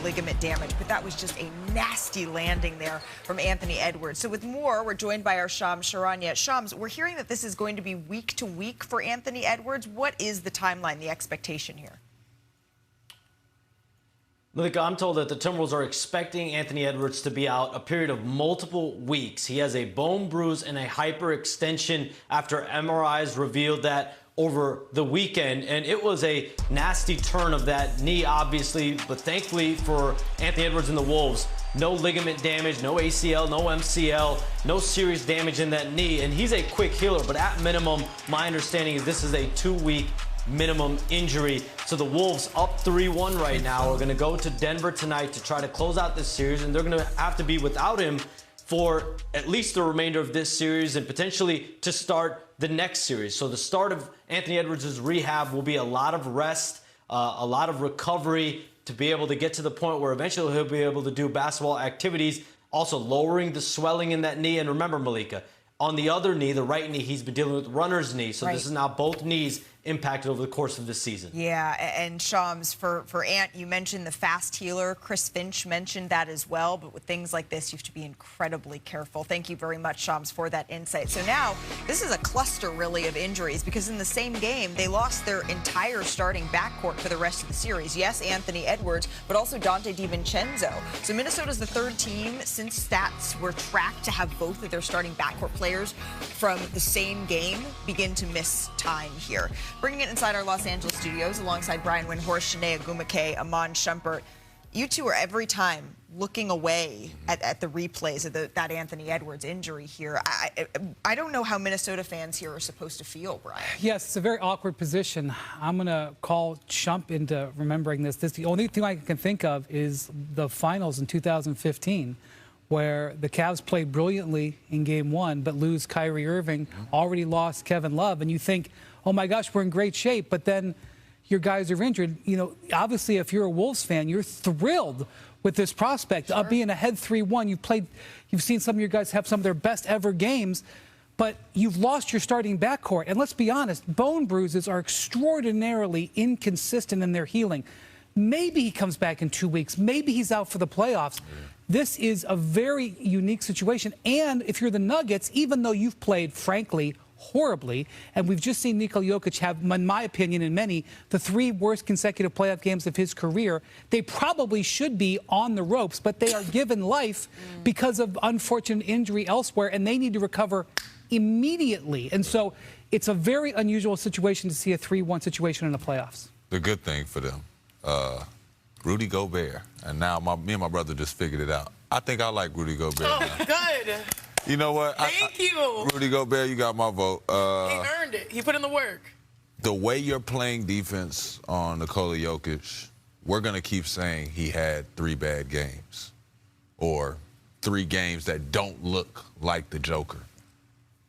ligament damage, but that was just a nasty landing there from Anthony Edwards. So with more, we're joined by our Shams Charania. Shams, we're hearing that this is going to be week to week for Anthony Edwards. What is the timeline, the expectation here? Malika, I'm told that the Timberwolves are expecting Anthony Edwards to be out a period of multiple weeks. He has a bone bruise and a hyperextension after MRIs revealed that over the weekend, and it was a nasty turn of that knee, obviously, but thankfully for Anthony Edwards and the Wolves, no ligament damage, no ACL, no MCL, no serious damage in that knee, and he's a quick healer, but at minimum, my understanding is this is a 2-week minimum injury. So the Wolves up 3-1 right now are going to go to Denver tonight to try to close out this series, and they're going to have to be without him for at least the remainder of this series and potentially to start the next series. So the start of Anthony Edwards' rehab will be a lot of rest, a lot of recovery to be able to get to the point where eventually he'll be able to do basketball activities, also lowering the swelling in that knee. And remember, Malika, on the other knee, the right knee, he's been dealing with runner's knee. So this is now both knees impacted over the course of the season. Yeah, and Shams, for Ant, you mentioned the fast healer. Chris Finch mentioned that as well. But with things like this, you have to be incredibly careful. Thank you very much, Shams, for that insight. So now, this is a cluster, really, of injuries because in the same game, they lost their entire starting backcourt for the rest of the series. Yes, Anthony Edwards, but also Dante DiVincenzo. So Minnesota's the third team since stats were tracked to have both of their starting backcourt players from the same game begin to miss time here. Bringing it inside our Los Angeles studios alongside Brian Windhorst, Shanae Agumake, Amon Shumpert. You two are every time looking away at the replays of that Anthony Edwards injury here. I don't know how Minnesota fans here are supposed to feel, Brian. Yes, it's a very awkward position. I'm going to call Shump into remembering this. The only thing I can think of is the finals in 2015, where the Cavs played brilliantly in Game 1, but lose Kyrie Irving, already lost Kevin Love, and you think, oh my gosh, we're in great shape, but then your guys are injured. You know, obviously, if you're a Wolves fan, you're thrilled with this prospect of being ahead 3-1. You've seen some of your guys have some of their best ever games, but you've lost your starting backcourt. And let's be honest, bone bruises are extraordinarily inconsistent in their healing. Maybe he comes back in 2 weeks. Maybe he's out for the playoffs. This is a very unique situation. And if you're the Nuggets, even though you've played, frankly, horribly, and we've just seen Nikola Jokic have, in my opinion, and many, the 3 worst consecutive playoff games of his career, they probably should be on the ropes, but they are given life because of unfortunate injury elsewhere, and they need to recover immediately. And so it's a very unusual situation to see a 3-1 situation in the playoffs. The good thing for them, Rudy Gobert, and now me and my brother just figured it out. I think I like Rudy Gobert. Oh, now. good. You know what? Thank you. Rudy Gobert, you got my vote. He earned it. He put in the work. The way you're playing defense on Nikola Jokic, we're going to keep saying he had 3 bad games or 3 games that don't look like the Joker.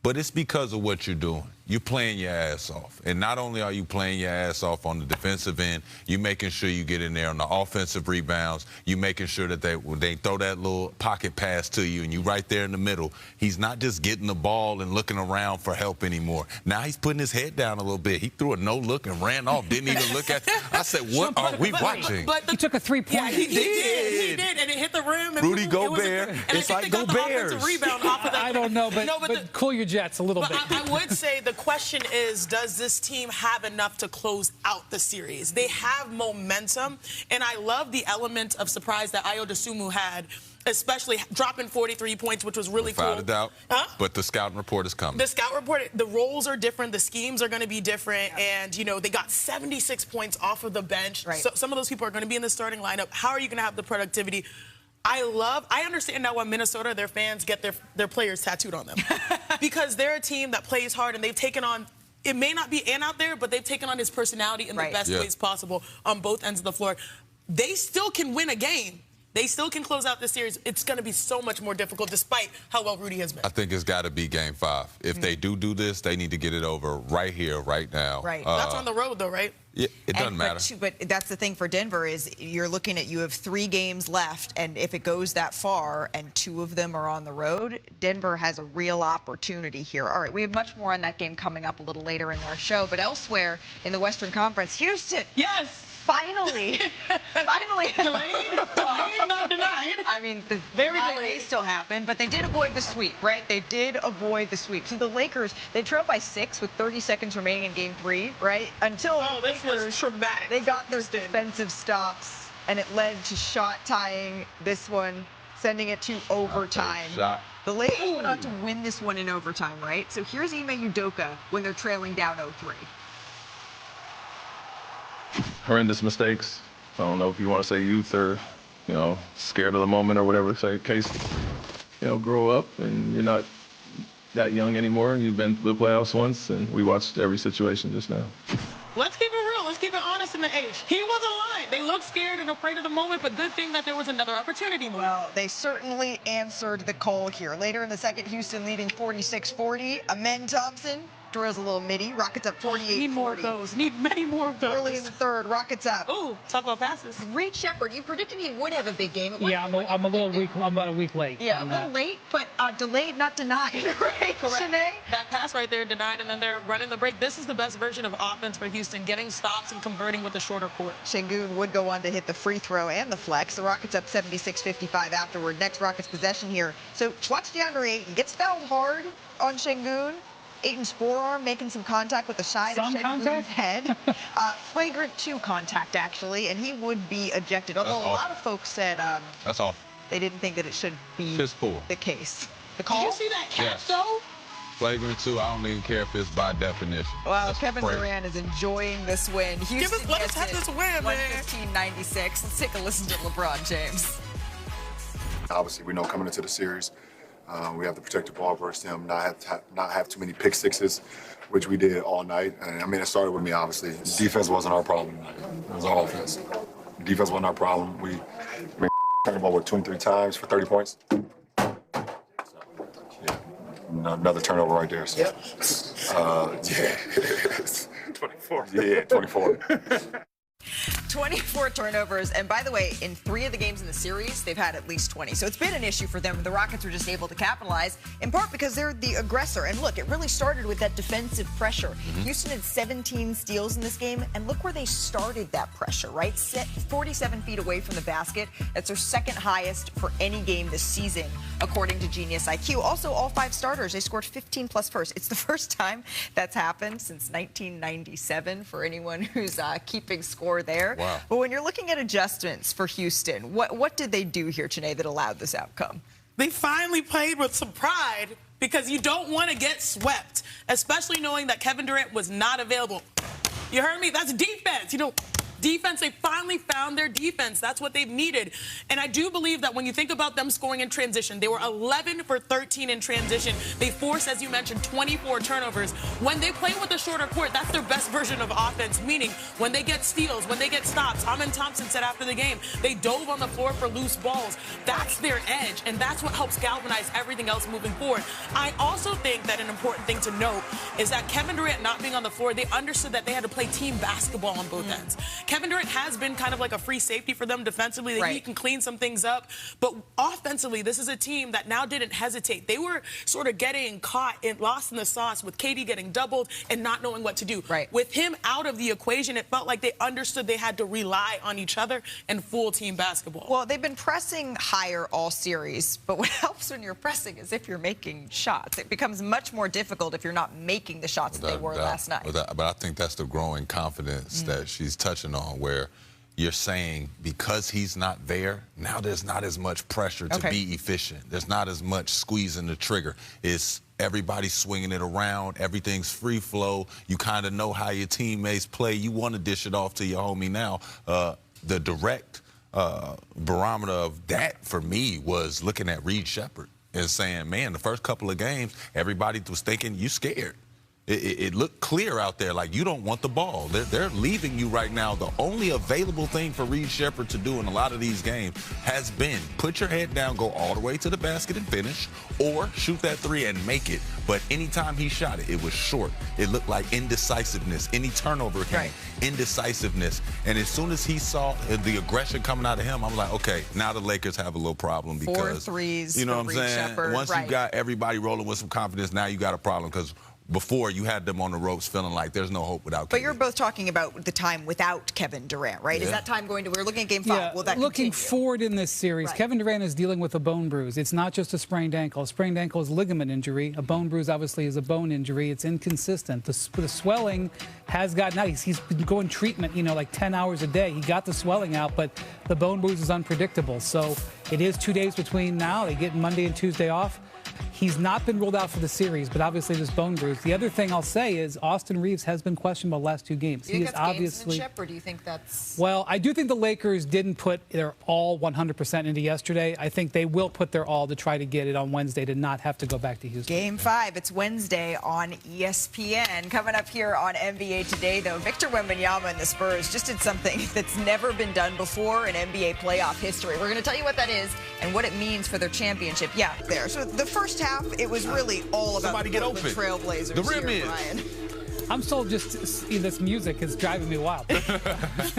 But it's because of what you're doing. You're playing your ass off. And not only are you playing your ass off on the defensive end, you're making sure you get in there on the offensive rebounds. You're making sure that when they throw that little pocket pass to you and you right there in the middle, he's not just getting the ball and looking around for help anymore. Now he's putting his head down a little bit. He threw a no-look and ran off, didn't even look at I said, what are we watching? He took a 3-pointer. Yeah, he did, and it hit the rim. And Rudy Gobert, it's like Gobert. Rebound off of that. I don't know, but cool your jets a little bit. I would say the question is, does this team have enough to close out the series? They have momentum, and I love the element of surprise that Ayo Dosunmu had, especially dropping 43 points, which was really cool. Without a doubt, but the scouting report is coming. The scout report, the roles are different, the schemes are going to be different, and, you know, they got 76 points off of the bench. Right. So some of those people are going to be in the starting lineup. How are you going to have the productivity? I understand now why Minnesota, their fans get their players tattooed on them. Because they're a team that plays hard, and they've taken on, it may not be Ant out there, but they've taken on his personality in the best ways possible on both ends of the floor. They still can win a game. They still can close out the series. It's going to be so much more difficult despite how well Rudy has been. I think it's got to be Game 5. If they do this, they need to get it over right here, right now. Right. That's on the road, though, right? Yeah, it doesn't matter. But that's the thing for Denver is you're looking at, you have 3 games left, and if it goes that far and 2 of them are on the road, Denver has a real opportunity here. All right, we have much more on that game coming up a little later in our show, but elsewhere in the Western Conference, Houston. Yes. Finally. Finally. denied. I mean, the may still happen, but they did avoid the sweep, right? They did avoid the sweep. See, the Lakers, they trailed by 6 with 30 seconds remaining in Game 3, right? Until this was traumatic. They got their defensive stops, and it led to shot tying this one, sending it to overtime. The Lakers went on to win this one in overtime, right? So here's Ime Udoka when they're trailing down 0-3. Horrendous mistakes. I don't know if you want to say youth or, scared of the moment or whatever the case. Grow up and you're not that young anymore. You've been to the playoffs once, and we watched every situation just now. Let's keep it real. Let's keep it honest in the age. He wasn't lying. They looked scared and afraid of the moment, but good thing that there was another opportunity. Well, they certainly answered the call here. Later in the second, Houston leading 46-40. Amen Thompson drills a little midi. Rockets up 48-40. Need more of those. Need many more of those. Early in the third, Rockets up. Ooh, talk about passes. Reed Shepherd, you predicted he would have a big game. Yeah, I'm a little weak. I'm about a week late. Yeah, a little late, but delayed, not denied. Right, Shanae? That pass right there denied, and then they're running the break. This is the best version of offense for Houston, getting stops and converting with a shorter court. Şengün would go on to hit the free throw and the flex. The Rockets up 76-55 afterward. Next Rockets possession here. So watch DeAndre Ayton. Gets fouled hard on Şengün. Ayton's forearm making some contact with the side of Şengün's head. Flagrant 2 contact, actually, and he would be ejected. Although a lot of folks said That's all. they didn't think that it should be the case. The call? Did you see that catch, though? Flagrant 2, I don't even care if it's by definition. Well, That's Kevin crazy. Durant is enjoying this win. Houston let us have this win, man. 115-96. Let's take a listen to LeBron James. Obviously, we know coming into the series, we have to protect the ball versus them, not have too many pick sixes, which we did all night. And I mean, it started with me, obviously. Defense wasn't our problem. It was our offense. Defense wasn't our problem. We turned the ball, 23 times for 30 points? Yeah, another turnover right there. So, yeah. 24. Yeah, 24. 24 turnovers, and by the way, in 3 of the games in the series, they've had at least 20. So it's been an issue for them. The Rockets were just able to capitalize, in part because they're the aggressor. And look, it really started with that defensive pressure. Houston had 17 steals in this game, and look where they started that pressure, right? 47 feet away from the basket. That's their second highest for any game this season, according to Genius IQ. Also, all 5 starters, they scored 15-plus first. It's the first time that's happened since 1997 for anyone who's keeping score there. Wow. But when you're looking at adjustments for Houston, what did they do here today that allowed this outcome? They finally played with some pride because you don't want to get swept, especially knowing that Kevin Durant was not available. You heard me? That's defense. Defense, they finally found their defense. That's what they've needed. And I do believe that when you think about them scoring in transition, they were 11 for 13 in transition. They forced, as you mentioned, 24 turnovers. When they play with a shorter court, that's their best version of offense, meaning when they get steals, when they get stops. Amen Thompson said after the game, they dove on the floor for loose balls. That's their edge, and that's what helps galvanize everything else moving forward. I also think that an important thing to note is that Kevin Durant not being on the floor, they understood that they had to play team basketball on both ends. Kevin Durant has been kind of like a free safety for them defensively. He can clean some things up. But offensively, this is a team that now didn't hesitate. They were sort of getting caught and lost in the sauce with KD getting doubled and not knowing what to do. With him out of the equation, it felt like they understood they had to rely on each other and full team basketball. Well, they've been pressing higher all series, but what helps when you're pressing is if you're making shots. It becomes much more difficult if you're not making the shots that they were last night. But I think that's the growing confidence that she's touching on, where you're saying because he's not there, now there's not as much pressure to be efficient. There's not as much squeezing the trigger. It's everybody swinging it around. Everything's free flow. You kind of know how your teammates play. You want to dish it off to your homie now. The direct barometer of that for me was looking at Reed Shepherd and saying, man, the first couple of games, everybody was thinking you scared. It looked clear out there, like you don't want the ball. They're leaving you right now. The only available thing for Reed Shepherd to do in a lot of these games has been put your head down, go all the way to the basket and finish, or shoot that 3 and make it. But anytime he shot it, it was short. It looked like indecisiveness. Any turnover came, indecisiveness. And as soon as he saw the aggression coming out of him, I'm like, okay, now the Lakers have a little problem because 4 threes you know for what I'm saying? Reed Shepherd. Once you got everybody rolling with some confidence, now you got a problem because before you had them on the ropes feeling like there's no hope without Kevin. But you're both talking about the time without Kevin Durant, right? Yeah. Is that time going to, we're looking at game 5. Yeah, Will that looking continue? forward in this series, Right. Kevin Durant is dealing with a bone bruise. It's not just a sprained ankle. A sprained ankle is ligament injury. A bone bruise, obviously, is a bone injury. It's inconsistent. The swelling has gotten out. He's been going treatment, like 10 hours a day. He got the swelling out, but the bone bruise is unpredictable. So it is 2 days between now. They get Monday and Tuesday off. He's not been ruled out for the series, but obviously this bone bruise. The other thing I'll say is Austin Reeves has been questionable the last 2 games. Do you think He is that's obviously, gamesmanship, or do you think that's... Well, I do think the Lakers didn't put their all 100% into yesterday. I think they will put their all to try to get it on Wednesday to not have to go back to Houston. Game 5, it's Wednesday on ESPN. Coming up here on NBA Today, though, Victor Wembanyama and the Spurs just did something that's never been done before in NBA playoff history. We're going to tell you what that is and what it means for their championship. Yeah, there. So the first half, it was really all about Somebody the get Portland open. Trailblazers The rim here, is. Brian. I'm still just, this music is driving me wild.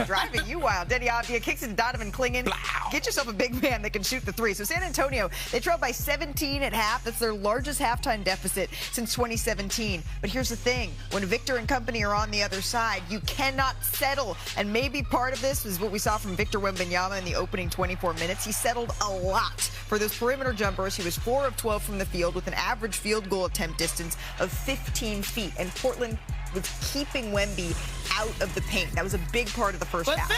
Driving you wild. Denny Avdia kicks it to Donovan Clingan. Get yourself a big man that can shoot the 3. So San Antonio, they trailed by 17 at half. That's their largest halftime deficit since 2017. But here's the thing. When Victor and company are on the other side, you cannot settle. And maybe part of this is what we saw from Victor Wembanyama in the opening 24 minutes. He settled a lot for those perimeter jumpers. He was 4 of 12 from the field with an average field goal attempt distance of 15 feet. And Portland was keeping Wemby out of the paint. That was a big part of the first half.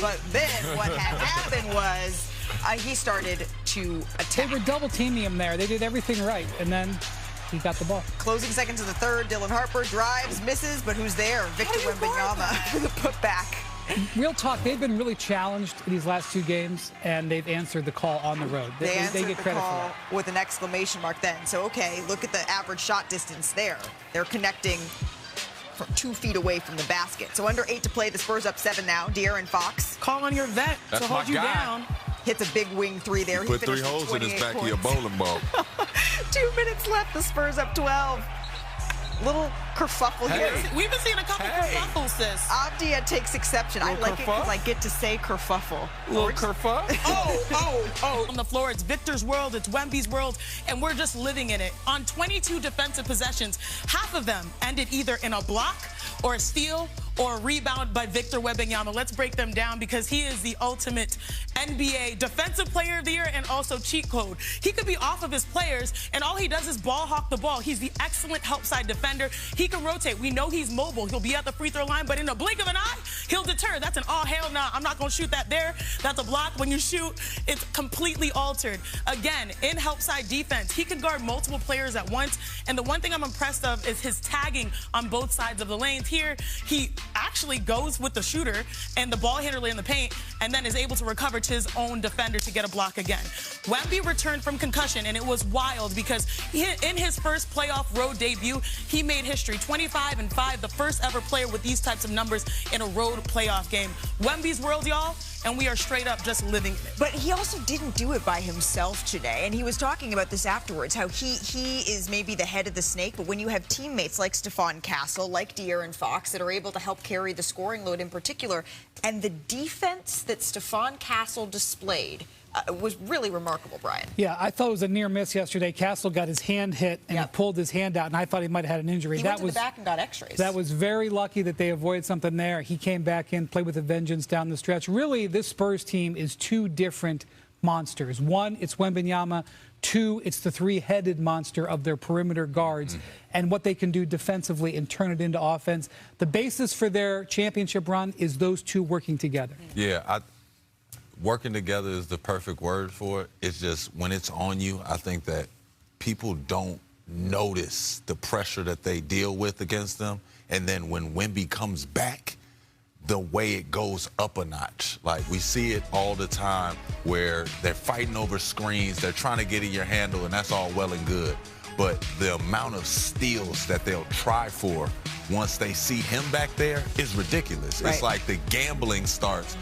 But then what had happened was he started to attack. They were double teaming him there. They did everything right, and then he got the ball. Closing seconds of the third, Dylan Harper drives, misses, but who's there? Victor Wembanyama for the putback. Real talk, they've been really challenged in these last 2 games, and they've answered the call on the road. They answered get the credit call for that. with an exclamation mark then. So, okay, look at the average shot distance there. They're connecting from 2 feet away from the basket. So under 8 to play, the Spurs up 7 now. De'Aaron Fox Call on your vet That's to hold my you guy. down. hits a big wing 3 there. Put 3 finished with holes in his 28 back of your points. bowling ball. 2 minutes left. The Spurs up 12. Little kerfuffle here. We've been seeing a couple kerfuffles, sis. Avdia takes exception. I like it because I get to say kerfuffle. Little kerfuff. On the floor, it's Victor's world, it's Wemby's world, and we're just living in it. On 22 defensive possessions, half of them ended either in a block or a steal or a rebound by Victor Wembanyama. Let's break them down because he is the ultimate NBA Defensive Player of the Year and also cheat code. He could be off of his players, and all he does is ball hawk the ball. He's the excellent help side defender. He can rotate. We know he's mobile. He'll be at the free throw line, but in a blink of an eye, he'll deter. That's an all hell nah. I'm not going to shoot that there. That's a block. When you shoot, it's completely altered. Again, in help side defense, he can guard multiple players at once. And the one thing I'm impressed of is his tagging on both sides of the lanes. Here, he actually goes with the shooter and the ball handler in the paint and then is able to recover to his own defender to get a block again. Wemby returned from concussion, and it was wild because in his first playoff road debut, he made history. 25-5, the first ever player with these types of numbers in a road playoff game. Wemby's world, y'all, and we are straight up just living it. But he also didn't do it by himself today, and he was talking about this afterwards, how he is maybe the head of the snake, but when you have teammates like Stephon Castle, like De'Aaron Fox, that are able to help carry the scoring load in particular, and the defense that Stephon Castle displayed was really remarkable, Brian. Yeah, I thought it was a near miss yesterday. Castle got his hand hit, and he pulled his hand out, and I thought he might have had an injury. He went to the back and got x-rays. That was very lucky that they avoided something there. He came back in, played with a vengeance down the stretch. Really, this Spurs team is 2 different monsters. 1, it's Wembanyama. 2, it's the 3-headed monster of their perimeter guards and what they can do defensively and turn it into offense. The basis for their championship run is those 2 working together. Yeah, working together is the perfect word for it. It's just when it's on you, I think that people don't notice the pressure that they deal with against them. And then when Wemby comes back, the way it goes up a notch. Like, we see it all the time where they're fighting over screens, they're trying to get in your handle, and that's all well and good. But the amount of steals that they'll try for once they see him back there is ridiculous. Right. It's like the gambling starts.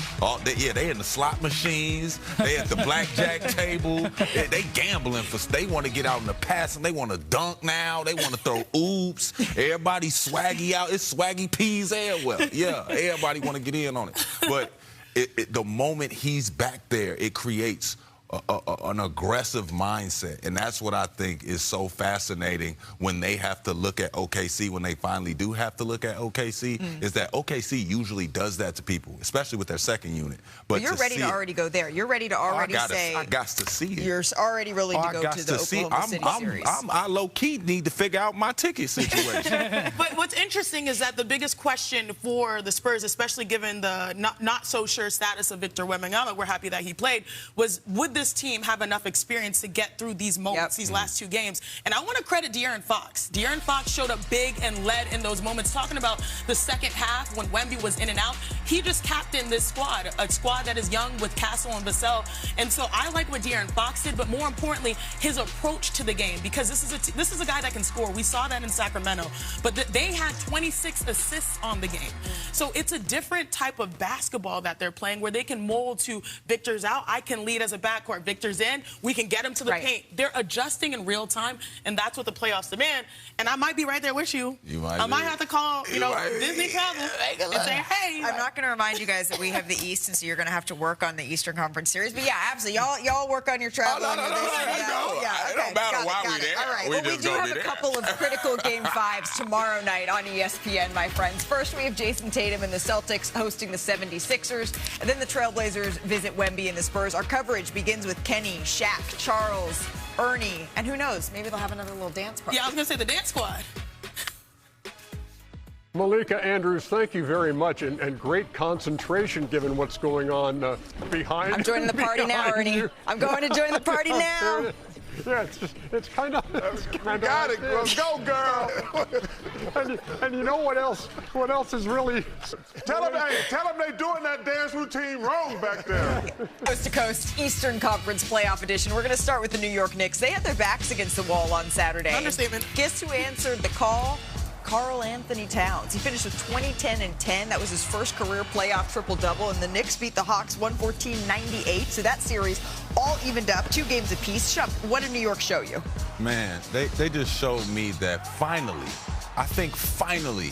They in the slot machines, they at the blackjack table, they gambling they want to get out in the pass, and they want to dunk now, they want to throw oops. Everybody swaggy out. It's swaggy peas well. Yeah, everybody want to get in on it. But the moment he's back there, it creates an aggressive mindset, and that's what I think is so fascinating when they have to look at OKC, when they finally do have to look at OKC, is that OKC usually does that to people, especially with their second unit. But you're ready to already go there. You're ready to already say. I got to see it. You're already willing to go to the Oklahoma City series. I low-key need to figure out my ticket situation. But what's interesting is that the biggest question for the Spurs, especially given the not so sure status of Victor Wembanyama, we're happy that he played, was would this team have enough experience to get through these moments, these last two games? And I want to credit De'Aaron Fox. De'Aaron Fox showed up big and led in those moments. Talking about the second half when Wemby was in and out, he just captained this squad, a squad that is young with Castle and Vassell. And so I like what De'Aaron Fox did, but more importantly, his approach to the game, because this is a guy that can score. We saw that in Sacramento, but they had 26 assists on the game. So it's a different type of basketball that they're playing, where they can mold to Victor's out, I can lead as a backcourt, Victor's in, we can get him to the paint. They're adjusting in real time, and that's what the playoffs demand. And I might be right there with you. I might have to call, Disney Travel and say, hey. I'm not going to remind you guys that we have the East, and so you're going to have to work on the Eastern Conference Series. But yeah, absolutely. Y'all work on your travel. It don't matter why we're there. All right. Well, we do have a couple of critical Game 5s tomorrow night on ESPN, my friends. First, we have Jason Tatum and the Celtics hosting the 76ers. And then the Trailblazers visit Wemby and the Spurs. Our coverage begins with Kenny, Shaq, Charles, Ernie, and who knows, maybe they'll have another little dance party. Yeah, I was going to say the dance squad. Malika Andrews, thank you very much, and great concentration given what's going on behind. I'm joining the party now, Ernie. I'm going to join the party now. Yeah, it's kind of. Got it, go, girl. and you know what else? What else is really? Tell them they doing that dance routine wrong back there. Coast to Coast Eastern Conference Playoff Edition. We're going to start with the New York Knicks. They had their backs against the wall on Saturday. Understatement. Guess who answered the call? Karl Anthony Towns. He finished with 20, 10, and 10. That was his first career playoff triple-double, and the Knicks beat the Hawks 114-98. So that series all evened up, 2 games apiece. Shump, what did New York show you? Man, they just showed me that finally, I think finally,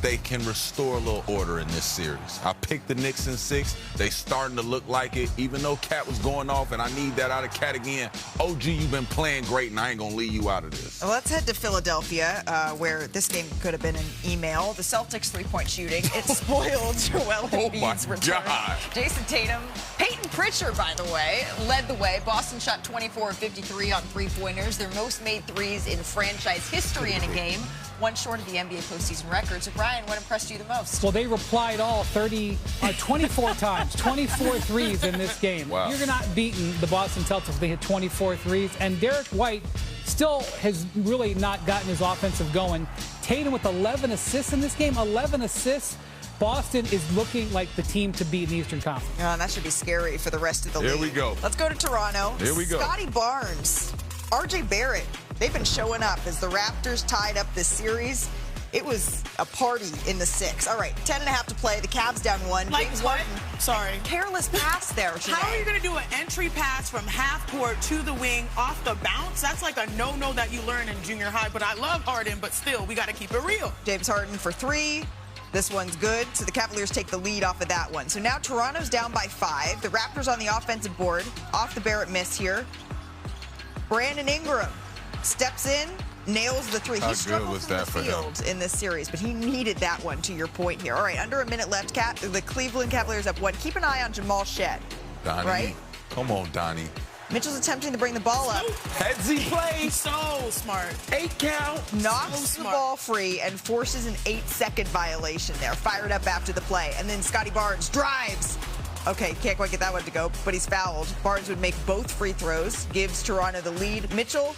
they can restore a little order in this series. I picked the Knicks in 6. They starting to look like it, even though Cat was going off, and I need that out of Cat again. OG, you've been playing great, and I ain't going to leave you out of this. Well, let's head to Philadelphia, where this game could have been an email. The Celtics three-point shooting. It spoiled Joel Embiid's return. God. Jason Tatum, Peyton Pritchard, by the way, led the way. Boston shot 24 of 53 on three-pointers. Their most made threes in franchise history in a game. One short of the NBA postseason record. So, Brian, what impressed you the most? Well, they replied all 24 times, 24 threes in this game. Wow. You're not beating the Boston Celtics. They hit 24 threes. And Derek White still has really not gotten his offensive going. Tatum with 11 assists in this game, 11 assists. Boston is looking like the team to beat in the Eastern Conference. Oh, that should be scary for the rest of the league. Here we go. Let's go to Toronto. Here we go. Scotty Barnes, RJ Barrett. They've been showing up as the Raptors tied up this series. It was a party in the 6. All right, 10.5 to play. The Cavs down 1. Like James what? Harden. Sorry. Careless pass there today. How are you going to do an entry pass from half court to the wing off the bounce? That's like a no-no that you learn in junior high. But I love Harden, but still, we got to keep it real. James Harden for 3. This one's good. So the Cavaliers take the lead off of that one. So now Toronto's down by 5. The Raptors on the offensive board. Off the Barrett miss here. Brandon Ingram steps in. Nails the 3. He struggled from the field in this series, but he needed that one, to your point here. All right, under a minute left. The Cleveland Cavaliers up 1. Keep an eye on Jamal Shead. Donnie. Right? Come on, Donnie. Mitchell's attempting to bring the ball up. Headsy play. So smart. 8 count. Knocks the ball free and forces an 8-second violation there. Fired up after the play. And then Scotty Barnes drives. Okay, can't quite get that one to go, but he's fouled. Barnes would make both free throws, gives Toronto the lead. Mitchell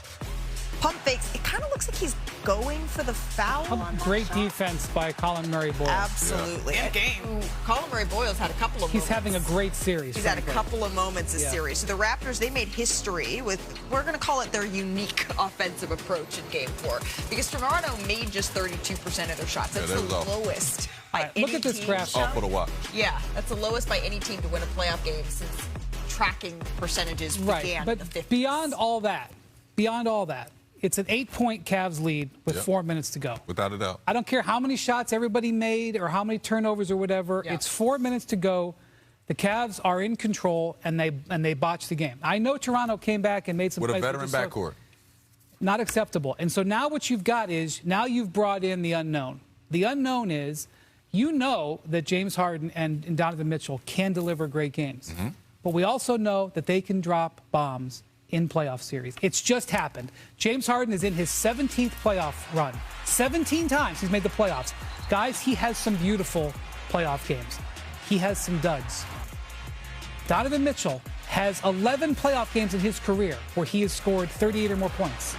pump fakes. It kind of looks like he's going for the foul on that Great shot. Defense by Colin Murray-Boyles. Absolutely. Yeah. Game. Colin Murray-Boyles had a couple of moments. He's having a great series. He's had a couple of moments this Yeah. series. So the Raptors, they made history with, we're going to call it their unique offensive approach in Game 4. Because Toronto made just 32% of their shots. That's the lowest by any Look at this team. graph. Off for the watch. Yeah, that's the lowest by any team to win a playoff game since tracking percentages began Right, in the but 50s. beyond all that, it's an 8-point Cavs lead with 4 minutes to go. Without a doubt. I don't care how many shots everybody made or how many turnovers or whatever. Yeah. It's 4 minutes to go. The Cavs are in control, and they botched the game. I know Toronto came back and made some with plays a veteran backcourt. Not acceptable. And so now what you've got is, now you've brought in the unknown. The unknown is, you know that James Harden and Donovan Mitchell can deliver great games. But we also know that they can drop bombs in playoff series. It's just happened. James Harden is in his 17th playoff run. 17 times he's made the playoffs. Guys, he has some beautiful playoff games. He has some duds. Donovan Mitchell has 11 playoff games in his career where he has scored 38 or more points.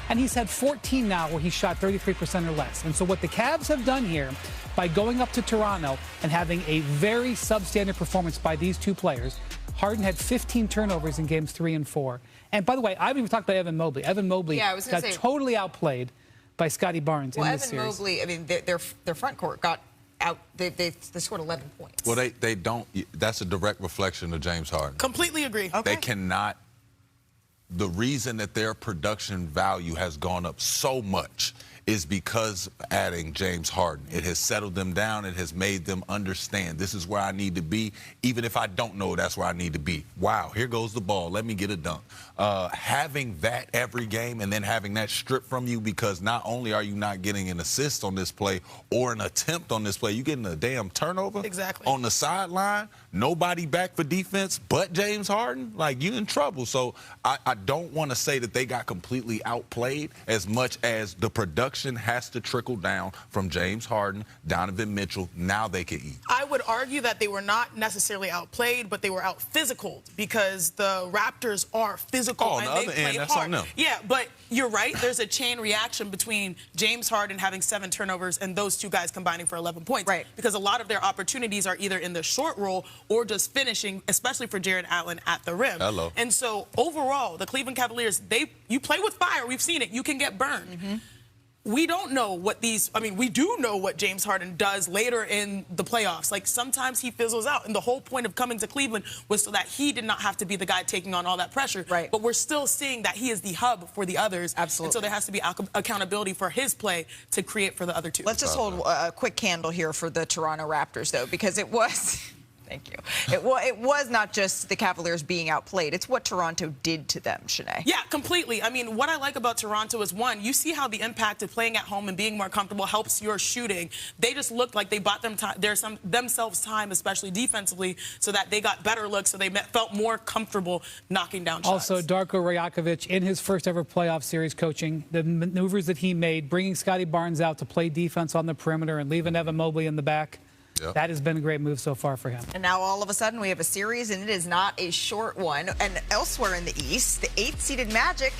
And he's had 14 now where he shot 33% or less. And so what the Cavs have done here by going up to Toronto and having a very substandard performance by these two players, Harden had 15 turnovers in games 3 and 4. And by the way, I haven't even talked about Evan Mobley. Evan Mobley got totally outplayed by Scotty Barnes in this series. Evan Mobley, I mean, their front court got out. They scored 11 points. Well, they don't. That's a direct reflection of James Harden. Completely agree. Okay. They cannot. The reason that their production value has gone up so much is because adding James Harden. It has settled them down. It has made them understand this is where I need to be. Even if I don't know that's where I need to be. Wow, here goes the ball. Let me get a dunk. Having that every game and then having that stripped from you because not only are you not getting an assist on this play or an attempt on this play, you're getting a damn turnover. Exactly. On the sideline, nobody back for defense but James Harden. Like, you're in trouble. So I don't want to say that they got completely outplayed as much as the production has to trickle down from James Harden, Donovan Mitchell. Now they can eat. I would argue that they were not necessarily outplayed, but they were out-physicaled because the Raptors are physical on and the they other play end, that's hard. on them. Yeah, but you're right. There's a chain reaction between James Harden having 7 turnovers and those two guys combining for 11 points. Right. Because a lot of their opportunities are either in the short roll or just finishing, especially for Jared Allen at the rim. Hello. And so overall, the Cleveland Cavaliers, you play with fire. We've seen it. You can get burned. We don't know what we do know what James Harden does later in the playoffs. Like, sometimes he fizzles out. And the whole point of coming to Cleveland was so that he did not have to be the guy taking on all that pressure. Right. But we're still seeing that he is the hub for the others. Absolutely. And so there has to be accountability for his play to create for the other two. Let's just hold a quick candle here for the Toronto Raptors, though, because it was... Thank you. It was not just the Cavaliers being outplayed. It's what Toronto did to them, Shanae. Yeah, completely. I mean, what I like about Toronto is, one, you see how the impact of playing at home and being more comfortable helps your shooting. They just looked like they bought themselves time, especially defensively, so that they got better looks, so they felt more comfortable knocking down shots. Also, Darko Rajakovic, in his first ever playoff series coaching, the maneuvers that he made, bringing Scotty Barnes out to play defense on the perimeter and leaving Evan Mobley in the back, that has been a great move so far for him. And now all of a sudden we have a series, and it is not a short one. And elsewhere in the East, the 8th-seeded Magic,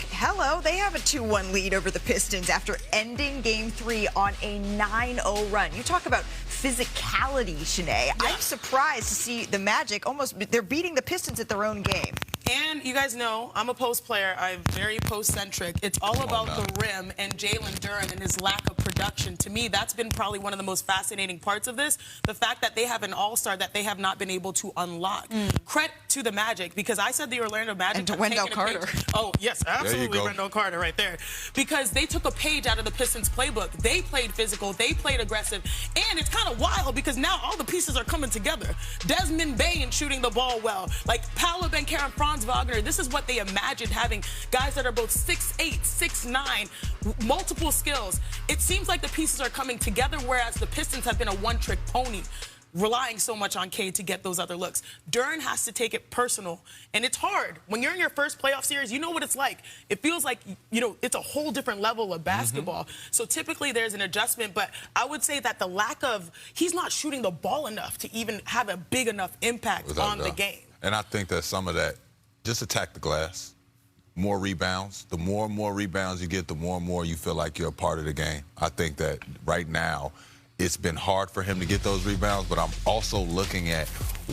they have a 2-1 lead over the Pistons after ending Game 3 on a 9-0 run. You talk about physicality, Shanae. I'm surprised to see the Magic they're beating the Pistons at their own game. And you guys know, I'm a post player. I'm very post-centric. It's all about the rim and Jalen Duren and his lack of production. To me, that's been probably one of the most fascinating parts of this. The fact that they have an all-star that they have not been able to unlock. Credit to the Magic, because I said the Orlando Magic... And to Wendell Carter. Oh, yes, absolutely, Wendell Carter right there. Because they took a page out of the Pistons playbook. They played physical. They played aggressive. And it's kind of wild because now all the pieces are coming together. Desmond Bane shooting the ball well. Like Paolo Banchero and Franz Wagner, this is what they imagined, having guys that are both 6'8", 6'9", multiple skills. It seems like the pieces are coming together, whereas the Pistons have been a one-trick pony, relying so much on Cade to get those other looks. Duren has to take it personal, and it's hard. When you're in your first playoff series, you know what it's like. It feels like, it's a whole different level of basketball. So typically there's an adjustment, but I would say that the lack of, he's not shooting the ball enough to even have a big enough impact on the game. And I think that some of that, just attack the glass. More rebounds. The more and more rebounds you get, the more and more you feel like you're a part of the game. I think that right now it's been hard for him to get those rebounds, but I'm also looking at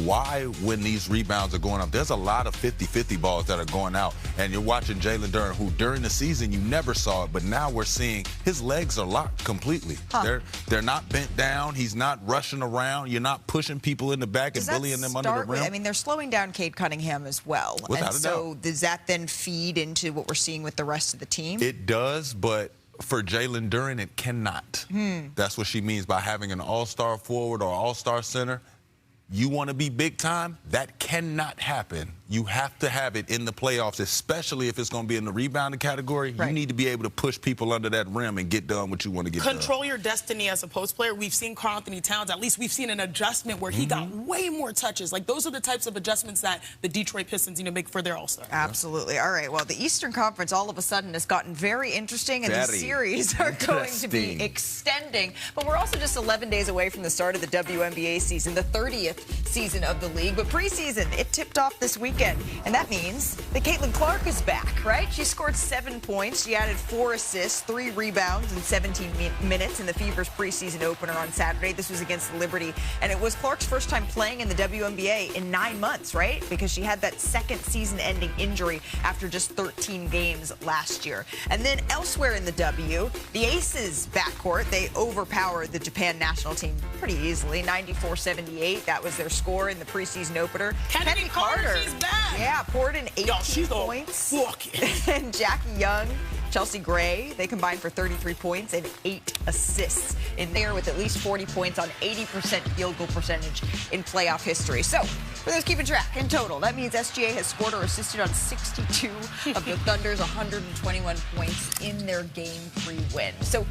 why, when these rebounds are going up, there's a lot of 50-50 balls that are going out, and you're watching Jalen Duren, who during the season you never saw it, but now we're seeing his legs are locked completely. They're not bent down. He's not rushing around. You're not pushing people in the back and bullying them under the rim. I mean, they're slowing down Cade Cunningham as well. Without a so doubt. does that then feed into what we're seeing with the rest of the team? It does, but for Jalen Duren, it cannot. That's what she means by having an all-star forward or all-star center. you want to be big time, that cannot happen. You have to have it in the playoffs, especially if it's going to be in the rebounding category. Right. You need to be able to push people under that rim and get done what you want to get done. Control your destiny as a post player. We've seen Karl Anthony Towns, at least we've seen an adjustment where he got way more touches. Like, those are the types of adjustments that the Detroit Pistons need to make for their All-Star. Absolutely. All right. Well, the Eastern Conference all of a sudden has gotten very interesting, and the series are going to be extending. But we're also just 11 days away from the start of the WNBA season, the 30th season of the league. But preseason, it tipped off this weekend, and that means that Caitlin Clark is back, right? She scored 7 points. She added 4 assists, 3 rebounds in 17 minutes in the Fever's preseason opener on Saturday. This was against the Liberty, and it was Clark's first time playing in the WNBA in 9 months, right? Because she had that second season-ending injury after just 13 games last year. And then elsewhere in the W, the Aces backcourt, they overpowered the Japan national team pretty easily, 94-78. That was their score in the preseason opener. Kennedy Carter, she's back. Yeah, poured in 18 points. And Jackie Young, Chelsea Gray, they combined for 33 points and 8 assists in there with at least 40 points on 80% field goal percentage in playoff history. So, for those keeping track, in total, that means SGA has scored or assisted on 62 of the Thunder's 121 points in their Game 3 win. So,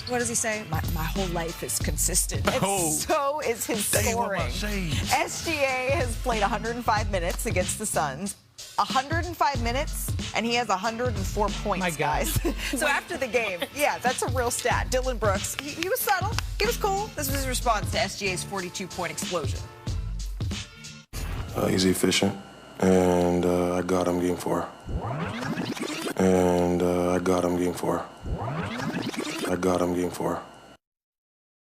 what does he say? My whole life is consistent. And so is his scoring. SGA has played 105 minutes against the Suns. 105 minutes, and he has 104 points, guys. So after the game, yeah, that's a real stat. Dylan Brooks, he was subtle. He was cool. This was his response to SGA's 42-point explosion. He's efficient, and I got him Game 4. And I got him Game 4. I got him Game 4.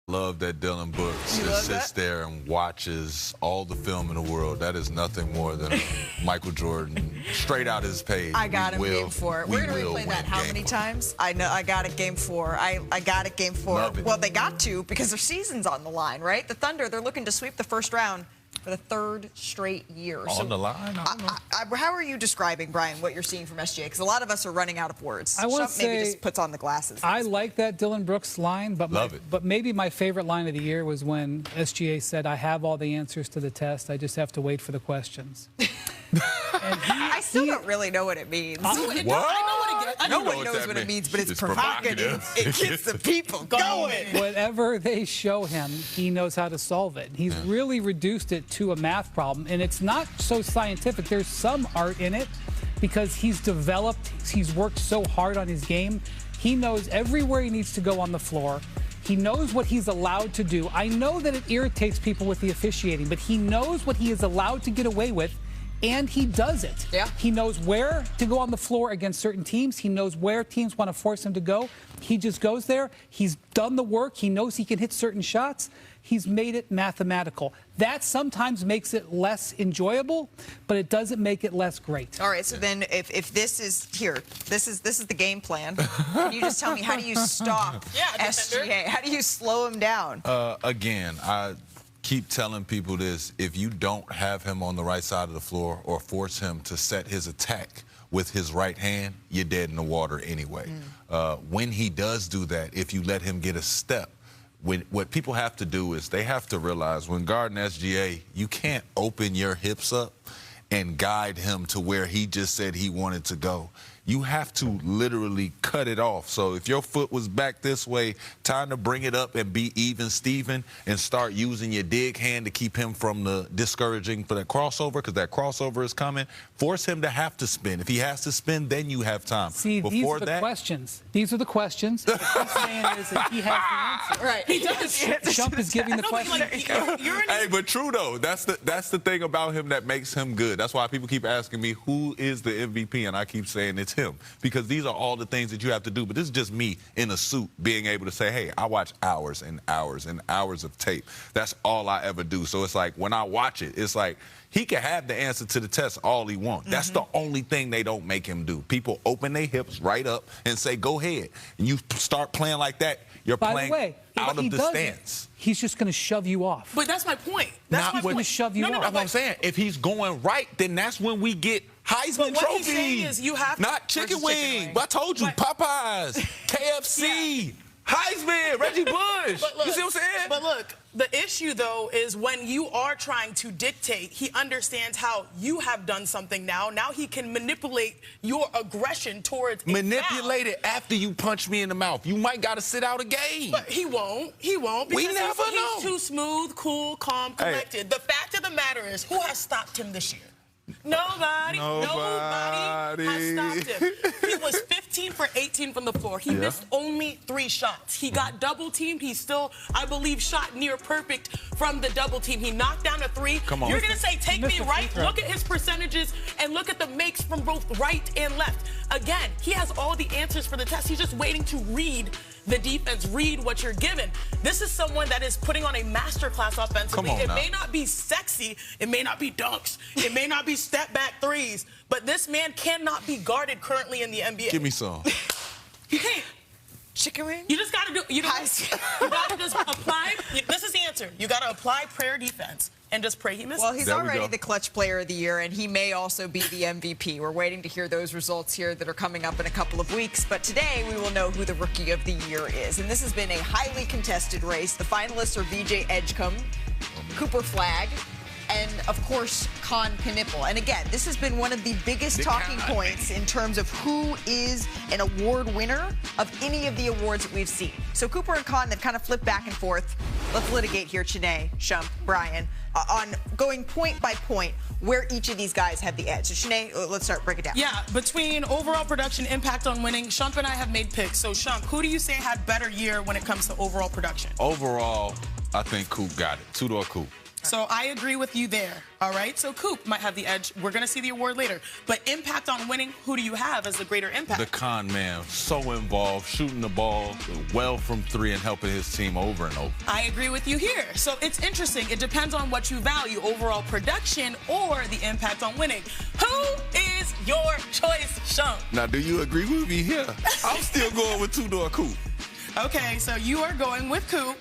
Love that Dylan Brooks just sits there and watches all the film in the world. That is nothing more than Michael Jordan straight out his page. I got him Game 4. We're going to replay that how many times? I know I got it Game 4. I got it Game 4. Well, they got to because their season's on the line, right? The Thunder, they're looking to sweep the first round for the 3rd straight year. On the line? How are you describing, Brian, what you're seeing from SGA? Because a lot of us are running out of words. I want to say, maybe just puts on the glasses. I like that Dylan Brooks line, but maybe my favorite line of the year was when SGA said, "I have all the answers to the test. I just have to wait for the questions." I still don't really know what it means. What? I know what it gets. No one knows what it means, but it's provocative. It gets the people going. Whatever they show him, he knows how to solve it. He's really reduced it to a math problem, and it's not so scientific. There's some art in it because he's worked so hard on his game. He knows everywhere he needs to go on the floor. He knows what he's allowed to do. I know that it irritates people with the officiating, but he knows what he is allowed to get away with, and he does it. Yeah. He knows where to go on the floor against certain teams. He knows where teams want to force him to go. He just goes there. He's done the work. He knows he can hit certain shots. He's made it mathematical. That sometimes makes it less enjoyable, but it doesn't make it less great. All right, so then if this is here, this is the game plan. Can you just tell me, how do you stop SGA? How do you slow him down? Again, I keep telling people this. If you don't have him on the right side of the floor or force him to set his attack with his right hand, you're dead in the water anyway. When he does do that, if you let him get a step, what people have to do is they have to realize when guarding SGA, you can't open your hips up and guide him to where he just said he wanted to go. You have to literally cut it off. So if your foot was back this way, time to bring it up and be even Steven and start using your dig hand to keep him from the discouraging for that crossover, because that crossover is coming. Force him to have to spin. If he has to spin, then you have time. See, these are the questions. These are the questions. What he's saying is that he has the answer. Right. He does. Shump is giving the question. Hey, but true though, that's the thing about him that makes him good. That's why people keep asking me who is the MVP, and I keep saying it's him, because these are all the things that you have to do. But this is just me in a suit being able to say, hey, I watch hours and hours and hours of tape. That's all I ever do. So it's like when I watch it, it's like he can have the answer to the test all he wants. That's the only thing they don't make him do. People open their hips right up and say, go ahead. And you start playing like that, you're playing out of the stance. He's just going to shove you off. But that's my point. That's going to shove you off. That's what I'm saying. If he's going right, then that's when we get Heisman What he's saying is you have not chicken wing. But I told you, Popeyes, KFC, Heisman, Reggie Bush. But look, you see what I'm saying? But look, The issue, though, is when you are trying to dictate, he understands how you have done something now. Now he can manipulate your aggression towards Manipulate it after you punch me in the mouth. You might got to sit out a game. But he won't. He won't. We Because never know. He's too smooth, cool, calm, collected. The fact of the matter is, who has stopped him this year? Nobody has stopped him. He was 15 for 18 from the floor. He missed only 3 shots. He got double teamed. He still, I believe, shot near perfect from the double team. He knocked down a 3. Come on. You're going to say, take me right? Look at his percentages and look at the makes from both right and left. Again, he has all the answers for the test. He's just waiting to read the defense, read what you're given. This is someone that is putting on a masterclass offensively. It may not be sexy, it may not be dunks, it may not be step-back threes, but this man cannot be guarded currently in the NBA. Give me some. You can't. Chicken wing? You just got to do, you got to just apply, this is the answer. You got to apply prayer defense and just pray he misses. Well, he's already the clutch player of the year, and he may also be the MVP. We're waiting to hear those results here that are coming up in a couple of weeks. But today, we will know who the rookie of the year is. And this has been a highly contested race. The finalists are VJ Edgecombe, Cooper Flagg, and, of course, Con Knipple. And again, this has been one of the biggest talking points in terms of who is an award winner of any of the awards that we've seen. So Cooper and Con, they've kind of flipped back and forth. Let's litigate here, Chene, Shump, Brian, on going point by point where each of these guys have the edge. So, Chene, let's break it down. Yeah, between overall production, impact on winning, Shump and I have made picks. So, Shump, who do you say had better year when it comes to overall production? Overall, I think Coop got it. Two-door Coop. So I agree with you there, all right? So Coop might have the edge. We're going to see the award later. But impact on winning, who do you have as the greater impact? The con man, so involved, shooting the ball well from 3 and helping his team over and over. I agree with you here. So it's interesting. It depends on what you value, overall production or the impact on winning. Who is your choice, Shump? Now, do you agree with me here? I'm still going with two-door Coop. Okay, so you are going with Coop.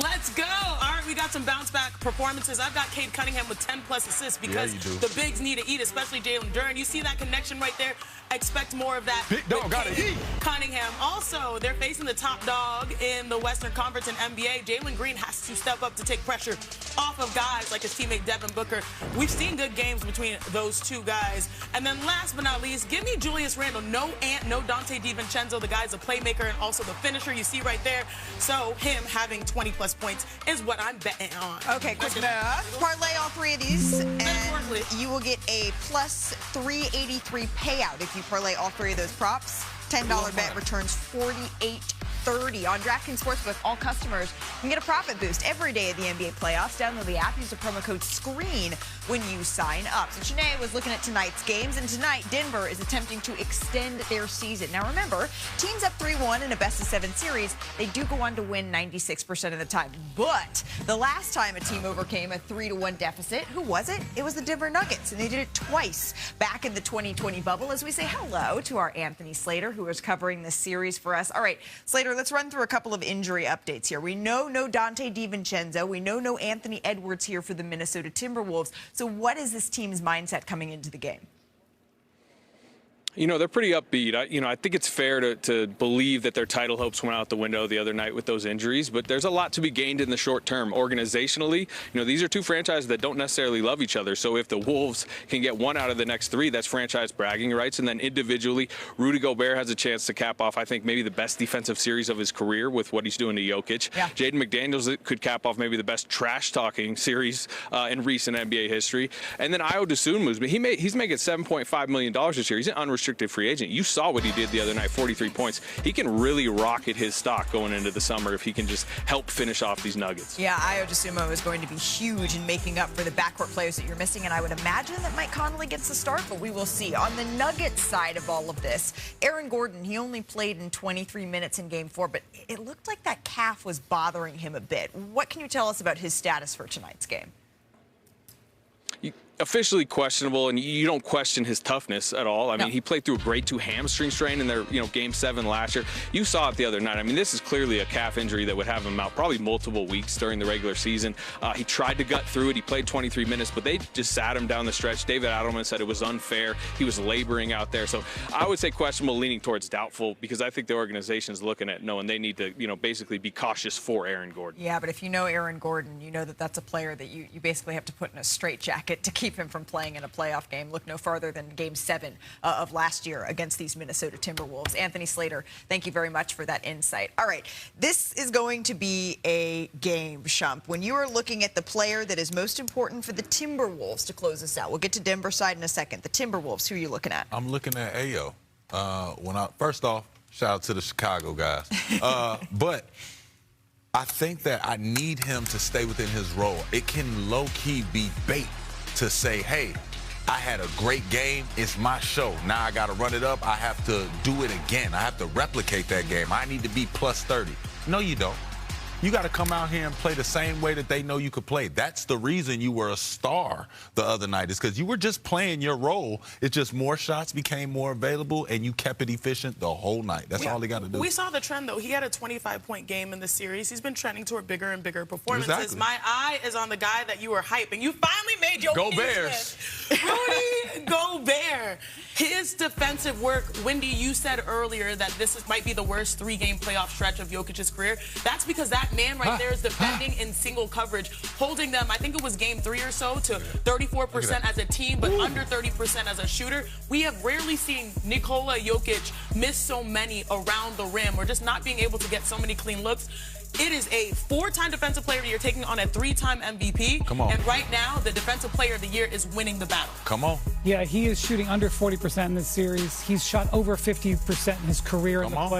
Let's go. All right, we got some bounce-back performances. I've got Cade Cunningham with 10-plus assists because the bigs need to eat, especially Jalen Duren. You see that connection right there? Expect more of that. Big dog got to eat. Cunningham. Also, they're facing the top dog in the Western Conference and NBA. Jalen Green has to step up to take pressure off of guys like his teammate Devin Booker. We've seen good games between those two guys. And then last but not least, give me Julius Randle. No Ant, no Dante DiVincenzo. The guy's a playmaker and also the finisher you see right there. So him having 20-plus points is what I'm betting on. Okay, quick parlay all 3 of these, and you will get a plus 383 payout if you parlay all 3 of those props. $10 bet returns $48.30 on DraftKings Sportsbook. All customers can get a profit boost every day of the NBA playoffs. Download the app, use the promo code SCREEN when you sign up. So Chene was looking at tonight's games, and tonight Denver is attempting to extend their season. Now remember, teams up 3-1 in a best-of-7 series, they do go on to win 96% of the time. But the last time a team overcame a 3-1 deficit, who was it? It was the Denver Nuggets, and they did it twice back in the 2020 bubble. As we say hello to our Anthony Slater, who is covering this series for us. All right, Slater, let's run through a couple of injury updates here. We know no Dante DiVincenzo. We know no Anthony Edwards here for the Minnesota Timberwolves. So what is this team's mindset coming into the game? You know, they're pretty upbeat. I think it's fair to believe that their title hopes went out the window the other night with those injuries, but there's a lot to be gained in the short term. Organizationally, these are two franchises that don't necessarily love each other. So if the Wolves can get 1 out of the next 3, that's franchise bragging rights. And then individually, Rudy Gobert has a chance to cap off, I think, maybe the best defensive series of his career with what he's doing to Jokic. Yeah. Jaden McDaniels could cap off maybe the best trash-talking series in recent NBA history. And then Ayo Dosunmu's, he's making $7.5 million this year. He's an unrestricted free agent. You saw what he did the other night, 43 points. He can really rocket his stock going into the summer if he can just help finish off these Nuggets. Yeah, Ayo Dosunmu is going to be huge in making up for the backcourt players that you're missing, and I would imagine that Mike Conley gets the start, but we will see. On the Nuggets side of all of this, Aaron Gordon, he only played in 23 minutes in Game 4, but it looked like that calf was bothering him a bit. What can you tell us about his status for tonight's game? officially questionable, and you don't question his toughness at all. I mean, he played through a grade 2 hamstring strain in their, Game 7 last year. You saw it the other night. I mean, this is clearly a calf injury that would have him out probably multiple weeks during the regular season. He tried to gut through it. He played 23 minutes, but they just sat him down the stretch. David Adelman said it was unfair. He was laboring out there. So I would say questionable, leaning towards doubtful, because I think the organization is looking at knowing they need to, basically be cautious for Aaron Gordon. Yeah, but if you know Aaron Gordon, you know that that's a player that you basically have to put in a straitjacket to keep him from playing in a playoff game. Look no farther than Game 7 of last year against these Minnesota Timberwolves. Anthony Slater, thank you very much for that insight. All right, this is going to be a game, Shump. When you are looking at the player that is most important for the Timberwolves to close us out, we'll get to Denver side in a second. The Timberwolves, who are you looking at? I'm looking at Ayo. First off, shout out to the Chicago guys. But I think that I need him to stay within his role. It can low-key be bait to say, hey, I had a great game. It's my show. Now I got to run it up. I have to do it again. I have to replicate that game. I need to be plus 30. No, you don't. You got to come out here and play the same way that they know you could play. That's the reason you were a star the other night, is because you were just playing your role. It's just more shots became more available, and you kept it efficient the whole night. That's all they got to do. We saw the trend, though. He had a 25-point game in the series. He's been trending toward bigger and bigger performances. Exactly. My eye is on the guy that you were hyping. You finally made your Go Bears. Rudy Gobert. His defensive work, Wendy, you said earlier that might be the worst 3-game playoff stretch of Jokic's career. That's because that man right there is defending in single coverage, holding them, I think it was Game 3 or so, to 34% as a team, but under 30% as a shooter. We have rarely seen Nikola Jokic miss so many around the rim, or just not being able to get so many clean looks. It is a 4-time Defensive Player of the Year taking on a 3-time MVP. Come on. And right now, the Defensive Player of the Year is winning the battle. Come on. Yeah, he is shooting under 40% in this series. He's shot over 50% in his career in the playoffs.